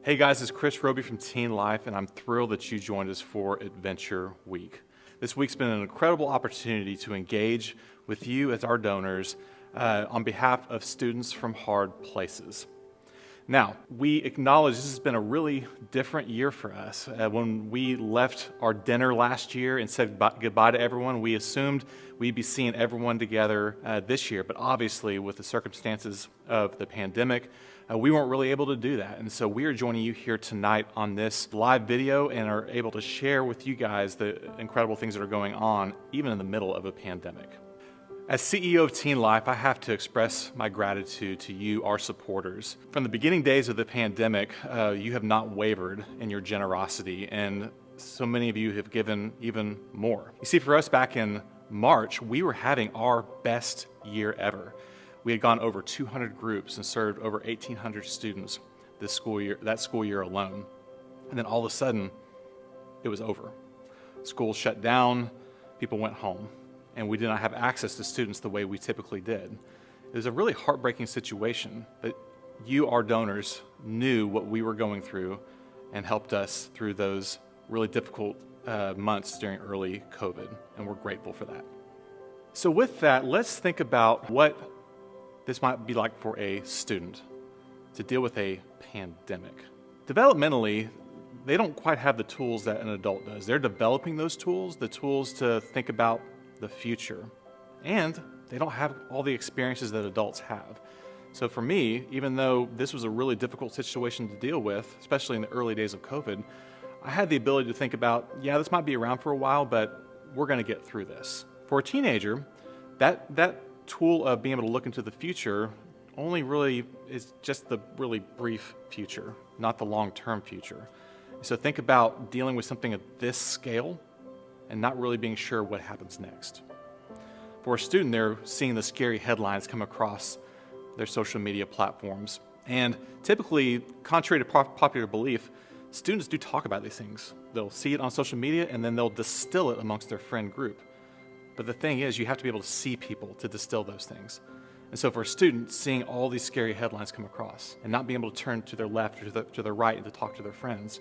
Hey guys, it's Chris Roby from Teen Life, and I'm thrilled that you joined us for Adventure Week. This week's been an incredible opportunity to engage with you as our donors on behalf of students from hard places. Now, we acknowledge this has been a really different year for us. When we left our dinner last year and said goodbye to everyone, we assumed we'd be seeing everyone together this year, but obviously with the circumstances of the pandemic, we weren't really able to do that. And so we are joining you here tonight on this live video and are able to share with you guys the incredible things that are going on, even in the middle of a pandemic. As CEO of Teen Life, I have to express my gratitude to you, our supporters. From the beginning days of the pandemic, you have not wavered in your generosity, and so many of you have given even more. You see, for us back in March, we were having our best year ever. We had gone over 200 groups and served over 1,800 students that school year alone. And then all of a sudden, it was over. Schools shut down, people went home, and we did not have access to students the way we typically did. It was a really heartbreaking situation, but you, our donors, knew what we were going through and helped us through those really difficult months during early COVID, and we're grateful for that. So with that, let's think about what this might be like for a student to deal with a pandemic. Developmentally, they don't quite have the tools that an adult does. They're developing those tools, the tools to think about the future, and they don't have all the experiences that adults have. So for me, even though this was a really difficult situation to deal with, especially in the early days of COVID, I had the ability to think about, yeah, this might be around for a while, but we're gonna get through this. For a teenager, that tool of being able to look into the future only really is just the really brief future, not the long-term future. So think about dealing with something at this scale and not really being sure what happens next. For a student, they're seeing the scary headlines come across their social media platforms. And typically, contrary to popular belief, students do talk about these things. They'll see it on social media and then they'll distill it amongst their friend group. But the thing is, you have to be able to see people to distill those things. And so for a student, seeing all these scary headlines come across and not being able to turn to their left or to their right and to talk to their friends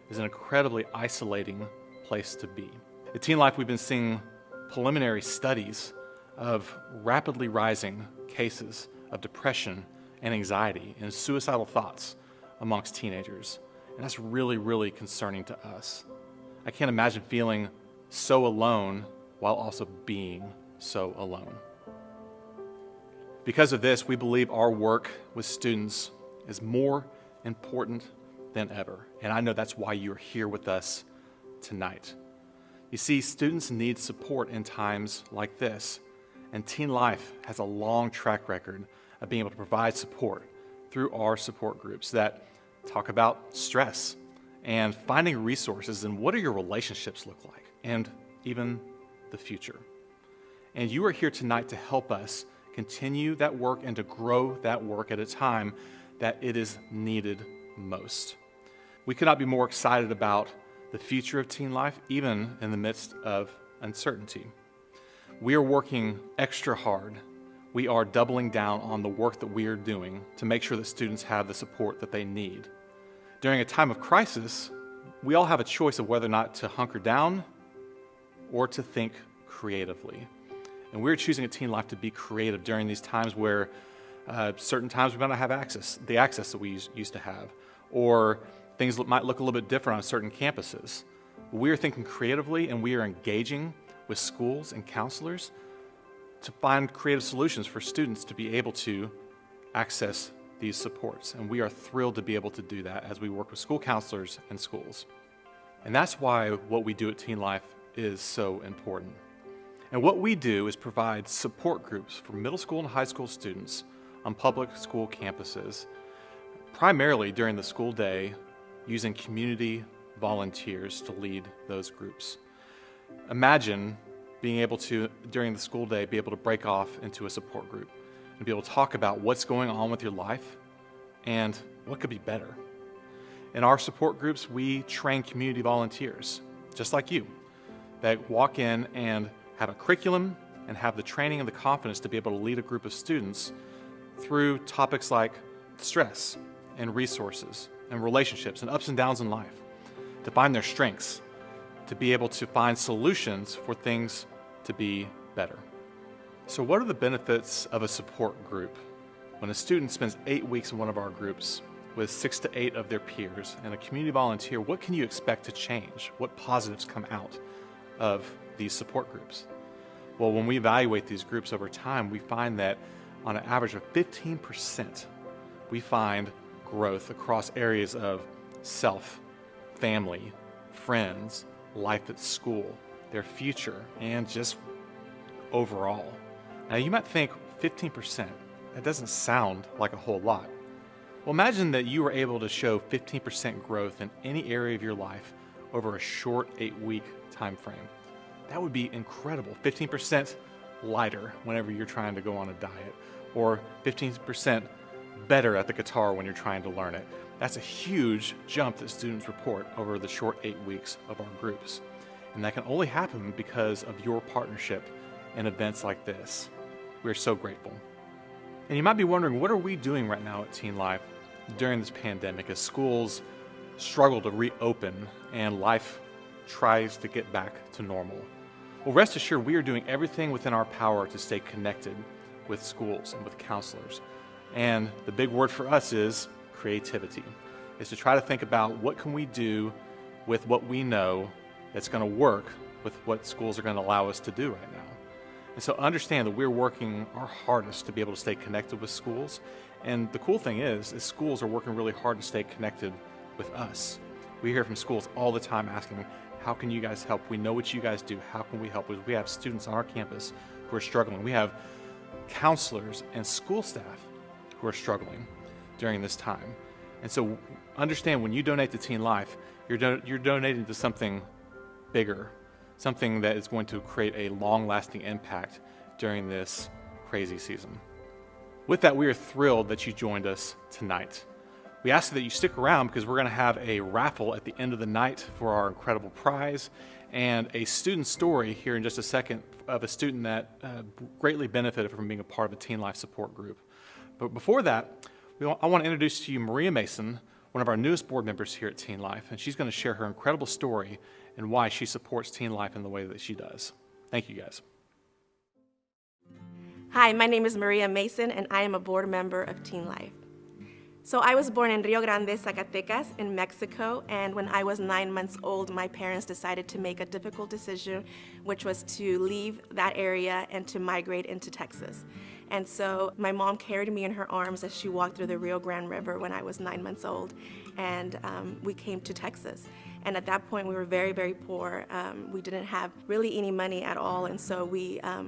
is an incredibly isolating place to be. At Teen Life, we've been seeing preliminary studies of rapidly rising cases of depression and anxiety and suicidal thoughts amongst teenagers. And that's really, really concerning to us. I can't imagine feeling so alone while also being so alone. Because of this, we believe our work with students is more important than ever. And I know that's why you're here with us tonight. You see, students need support in times like this, and Teen Life has a long track record of being able to provide support through our support groups that talk about stress and finding resources and what do your relationships look like, and even the future. And you are here tonight to help us continue that work and to grow that work at a time that it is needed most. We could not be more excited about the future of Teen Life, even in the midst of uncertainty. We are working extra hard. We are doubling down on the work that we are doing to make sure that students have the support that they need. During a time of crisis, we all have a choice of whether or not to hunker down or to think creatively. And we're choosing at Teen Life to be creative during these times where certain times we might not have the access that we used to have, or things might look a little bit different on certain campuses. We are thinking creatively, and we are engaging with schools and counselors to find creative solutions for students to be able to access these supports. And we are thrilled to be able to do that as we work with school counselors and schools. And that's why what we do at Teen Life is so important. And what we do is provide support groups for middle school and high school students on public school campuses, primarily during the school day, using community volunteers to lead those groups. Imagine being able to, during the school day, be able to break off into a support group and be able to talk about what's going on with your life and what could be better. In our support groups, we train community volunteers, just like you, that walk in and have a curriculum and have the training and the confidence to be able to lead a group of students through topics like stress and resources and relationships and ups and downs in life, to find their strengths, to be able to find solutions for things to be better. So what are the benefits of a support group? When a student spends 8 weeks in one of our groups with 6 to 8 of their peers and a community volunteer, what can you expect to change? What positives come out of these support groups? Well, when we evaluate these groups over time, we find that on an average of 15%, we find growth across areas of self, family, friends, life at school, their future, and just overall. Now, you might think 15%, that doesn't sound like a whole lot. Well, imagine that you were able to show 15% growth in any area of your life over a short 8-week time frame. That would be incredible. 15% lighter whenever you're trying to go on a diet, or 15% better at the guitar when you're trying to learn it. That's a huge jump that students report over the short 8 weeks of our groups. And that can only happen because of your partnership in events like this. We're so grateful. And you might be wondering, what are we doing right now at Teen Life during this pandemic as schools struggle to reopen and life tries to get back to normal? Well, rest assured, we are doing everything within our power to stay connected with schools and with counselors. And the big word for us is creativity. Is to try to think about what can we do with what we know that's going to work with what schools are going to allow us to do right now. And so understand that we're working our hardest to be able to stay connected with schools. And the cool thing is schools are working really hard to stay connected with us. We hear from schools all the time asking, how can you guys help? We know what you guys do. How can we help? We have students on our campus who are struggling. We have counselors and school staff who are struggling during this time. And so understand, when you donate to Teen Life, you're donating to something bigger, something that is going to create a long-lasting impact during this crazy season. With that, we are thrilled that you joined us tonight. We ask that you stick around because we're going to have a raffle at the end of the night for our incredible prize and a student story here in just a second of a student that greatly benefited from being a part of a Teen Life support group. But before that, I want to introduce to you Maria Mason, one of our newest board members here at Teen Life, and she's going to share her incredible story and why she supports Teen Life in the way that she does. Thank you, guys. Hi, my name is Maria Mason, and I am a board member of Teen Life. So I was born in Rio Grande, Zacatecas in Mexico, and when I was 9 months old, my parents decided to make a difficult decision, which was to leave that area and to migrate into Texas. And so my mom carried me in her arms as she walked through the Rio Grande River when I was 9 months old, and we came to Texas. And at that point, we were very, very poor. We didn't have really any money at all, and so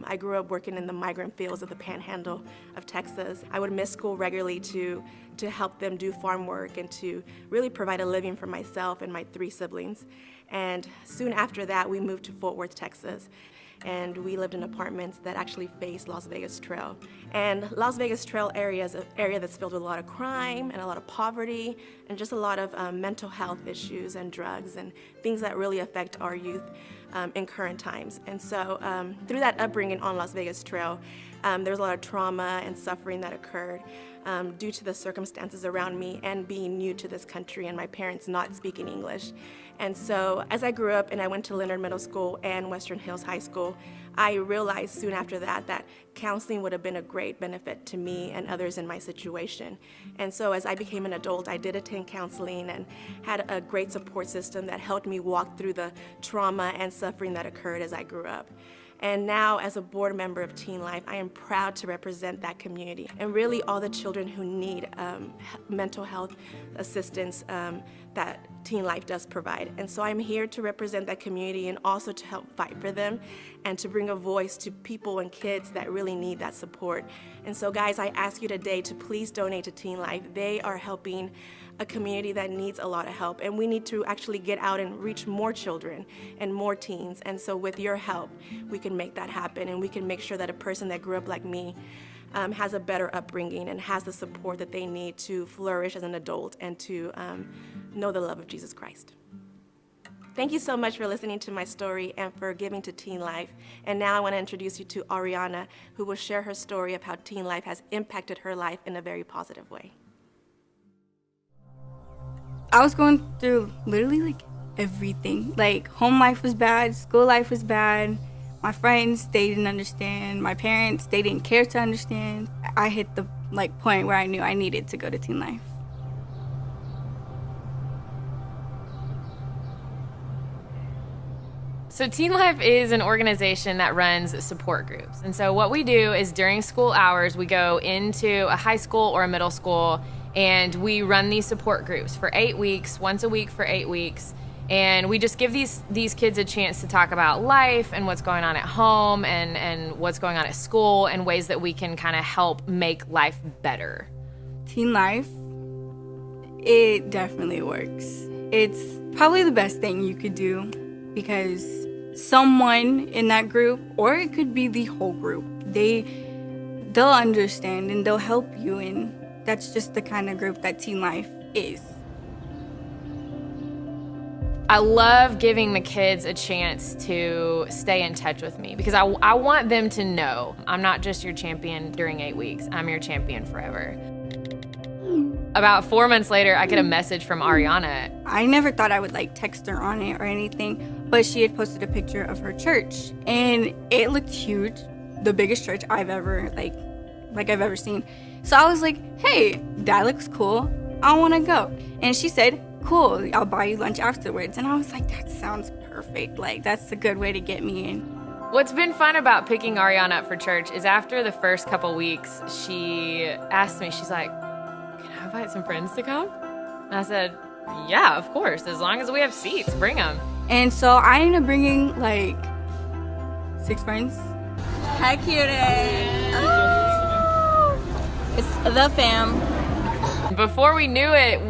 I grew up working in the migrant fields of the panhandle of Texas. I would miss school regularly to help them do farm work and to really provide a living for myself and my 3 siblings. And soon after that, we moved to Fort Worth, Texas. And we lived in apartments that actually faced Las Vegas Trail. And Las Vegas Trail area is an area that's filled with a lot of crime and a lot of poverty and just a lot of mental health issues and drugs and things that really affect our youth in current times. And so through that upbringing on Las Vegas Trail, there was a lot of trauma and suffering that occurred due to the circumstances around me and being new to this country and my parents not speaking English. And so as I grew up and I went to Leonard Middle School and Western Hills High School, I realized soon after that counseling would have been a great benefit to me and others in my situation. And so as I became an adult, I did attend counseling and had a great support system that helped me walk through the trauma and suffering that occurred as I grew up. And now, as a board member of Teen Life, I am proud to represent that community and really all the children who need mental health assistance that Teen Life does provide. And so I'm here to represent that community and also to help fight for them and to bring a voice to people and kids that really need that support. And so guys, I ask you today to please donate to Teen Life. They are helping a community that needs a lot of help, and we need to actually get out and reach more children and more teens. And so with your help, we can make that happen, and we can make sure that a person that grew up like me has a better upbringing and has the support that they need to flourish as an adult and to know the love of Jesus Christ. Thank you so much for listening to my story and for giving to Teen Life. And now I want to introduce you to Ariana, who will share her story of how Teen Life has impacted her life in a very positive way. I was going through literally like everything. Like home life was bad, school life was bad. My friends, they didn't understand. My parents, they didn't care to understand. I hit the like point where I knew I needed to go to Teen Life. So Teen Life is an organization that runs support groups. And so what we do is during school hours, we go into a high school or a middle school and we run these support groups for 8 weeks, once a week for 8 weeks. And we just give these kids a chance to talk about life and what's going on at home and what's going on at school and ways that we can kind of help make life better. Teen Life, it definitely works. It's probably the best thing you could do because someone in that group, or it could be the whole group, they'll understand and they'll help you, and that's just the kind of group that Teen Life is. I love giving the kids a chance to stay in touch with me because I want them to know I'm not just your champion during 8 weeks, I'm your champion forever. About 4 months later, I get a message from Ariana. I never thought I would like text her on it or anything, but she had posted a picture of her church and it looked huge, the biggest church I've ever like I've ever seen. So I was like, hey, that looks cool, I want to go. And she said, cool, I'll buy you lunch afterwards. And I was like, that sounds perfect, like that's a good way to get me in. What's been fun about picking Ariana up for church is after the first couple weeks, she asked me, she's like, can I invite some friends to come? And I said, yeah, of course, as long as we have seats, bring them. And so I ended up bringing like 6 friends. Hi, cutie. Oh, it's the fam. Before we knew it,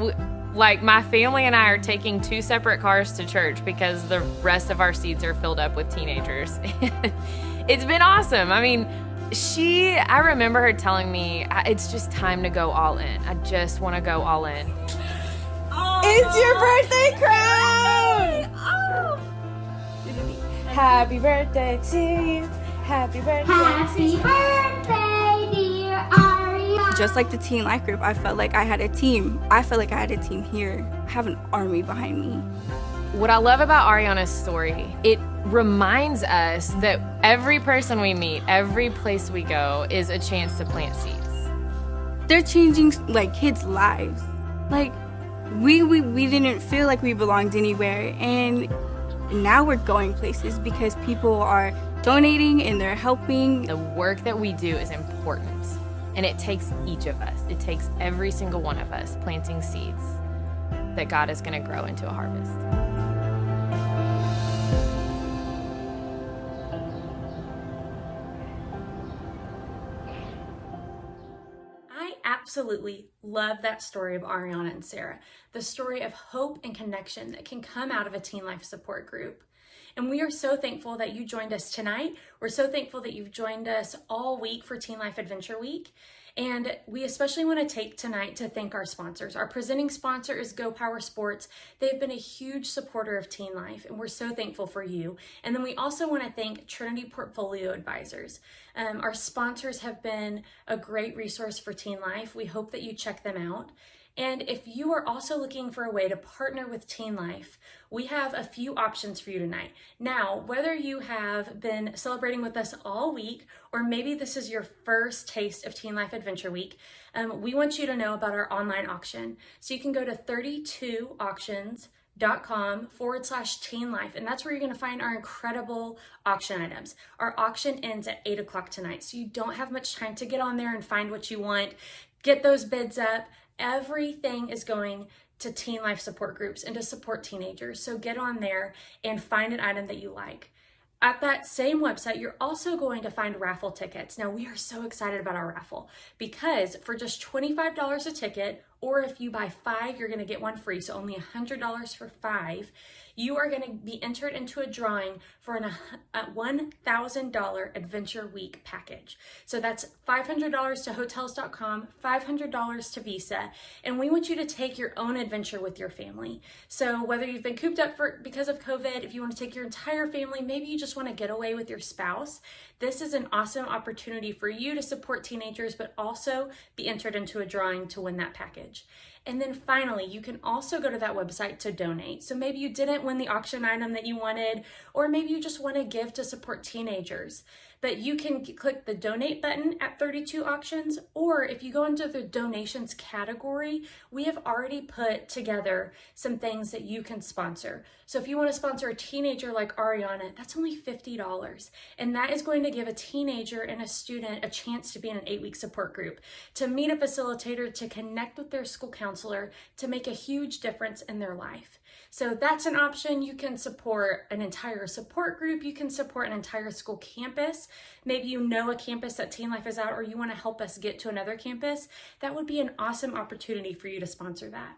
like my family and I are taking 2 separate cars to church because the rest of our seats are filled up with teenagers. It's been awesome. I mean, I remember her telling me, it's just time to go all in. I just want to go all in. It's your birthday crown! Oh. Happy birthday to you. Happy birthday. Happy birthday, dear Ariana. Just like the Teen Life group, I felt like I had a team. I felt like I had a team here. I have an army behind me. What I love about Ariana's story, it reminds us that every person we meet, every place we go is a chance to plant seeds. They're changing like kids' lives. Like we didn't feel like we belonged anywhere, and now we're going places because people are donating and they're helping. The work that we do is important, and it takes each of us. It takes every single one of us planting seeds that God is going to grow into a harvest. I absolutely love that story of Ariana and Sarah, the story of hope and connection that can come out of a Teen Life support group. And we are so thankful that you joined us tonight. We're so thankful that you've joined us all week for Teen Life Adventure Week. And we especially want to take tonight to thank our sponsors. Our presenting sponsor is Go Power Sports. They've been a huge supporter of Teen Life, and we're so thankful for you. And then we also want to thank Trinity Portfolio Advisors. Our sponsors have been a great resource for Teen Life. We hope that you check them out. And if you are also looking for a way to partner with Teen Life, we have a few options for you tonight. Now, whether you have been celebrating with us all week, or maybe this is your first taste of Teen Life Adventure Week, we want you to know about our online auction. So you can go to 32auctions.com/Teen Life, and that's where you're going to find our incredible auction items. Our auction ends at 8 o'clock tonight, so you don't have much time to get on there and find what you want, get those bids up. Everything is going to Teen Life support groups and to support teenagers. So get on there and find an item that you like. At that same website, you're also going to find raffle tickets. Now, we are so excited about our raffle because for just $25 a ticket, or if you buy 5, you're going to get one free. So only $100 for 5. You are going to be entered into a drawing for a $1,000 Adventure Week package. So that's $500 to Hotels.com, $500 to Visa, and we want you to take your own adventure with your family. So whether you've been cooped up because of COVID, if you want to take your entire family, maybe you just want to get away with your spouse, this is an awesome opportunity for you to support teenagers, but also be entered into a drawing to win that package. package. And then finally, you can also go to that website to donate. So maybe you didn't win the auction item that you wanted, or maybe you just want to give to support teenagers. But you can click the donate button at 32 Auctions, or if you go into the donations category, we have already put together some things that you can sponsor. So if you want to sponsor a teenager like Ariana, that's only $50. And that is going to give a teenager and a student a chance to be in an 8-week support group, to meet a facilitator, to connect with their school counselor, to make a huge difference in their life. So that's an option. You can support an entire support group. You can support an entire school campus. Maybe you know a campus that Teen Life is at, or you want to help us get to another campus. That would be an awesome opportunity for you to sponsor that.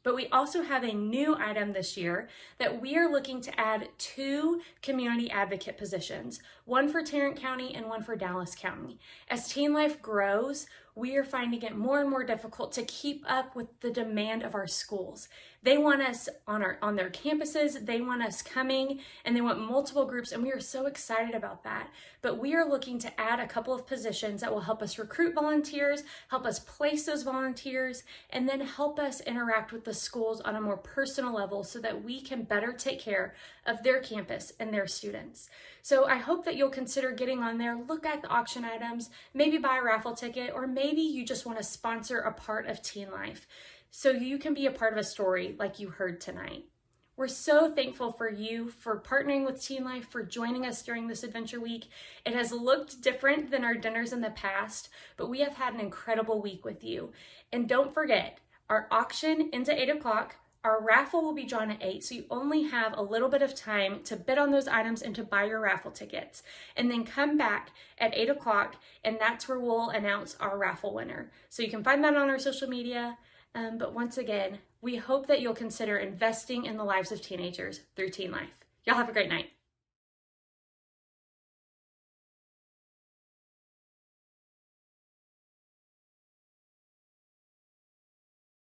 But we also have a new item this year that we are looking to add 2 community advocate positions, one for Tarrant County and one for Dallas County. As Teen Life grows, we are finding it more and more difficult to keep up with the demand of our schools. They want us on their campuses, they want us coming, and they want multiple groups, and we are so excited about that. But we are looking to add a couple of positions that will help us recruit volunteers, help us place those volunteers, and then help us interact with the schools on a more personal level so that we can better take care of their campus and their students. So I hope that you'll consider getting on there, look at the auction items, maybe buy a raffle ticket, or maybe you just want to sponsor a part of Teen Life so you can be a part of a story like you heard tonight. We're so thankful for you, for partnering with Teen Life, for joining us during this Adventure Week. It has looked different than our dinners in the past, but we have had an incredible week with you. And don't forget, our auction ends at 8 o'clock. Our raffle will be drawn at 8, so you only have a little bit of time to bid on those items and to buy your raffle tickets. And then come back at 8 o'clock, and that's where we'll announce our raffle winner. So you can find that on our social media. But once again, we hope that you'll consider investing in the lives of teenagers through Teen Life. Y'all have a great night.